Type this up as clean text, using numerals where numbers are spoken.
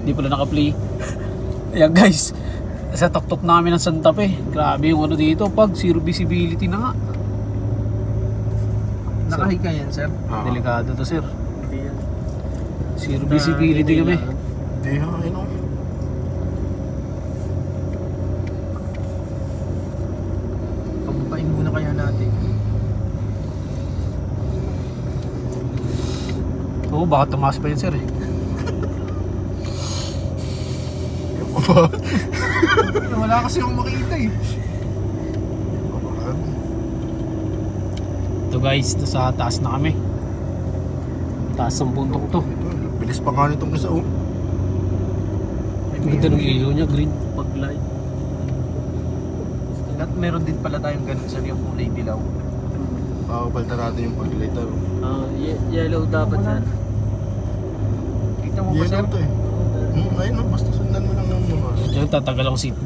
Hindi pala naka-play. Ayan guys, sa tuktok namin ng Santa Fe. Grabe yung ano dito, pag zero visibility na nga. Nakahiga yan, sir? Delikado to, sir. Hindi yan. Zero visibility kami. Hindi ha, ayun o. Pababain muna kaya natin. Oo, baka tumaas pa yun, sir eh. Wala kasi akong makita eh. Ito guys, ito sa taas na kami. Taas ng bundok to. Bilis pa nga nitong isa oh. Ganda ng ilaw niya, green. Pag-light. At meron din pala tayong ganun, sir, yung kulay dilaw. Papapalta natin yung pag-lighter. Yellow dapat, sir. Kita mo ba, sir? Yellow to eh. Ayun oh, basta sundan mo lang ng mga. Diyan tatagal ako seatbelt.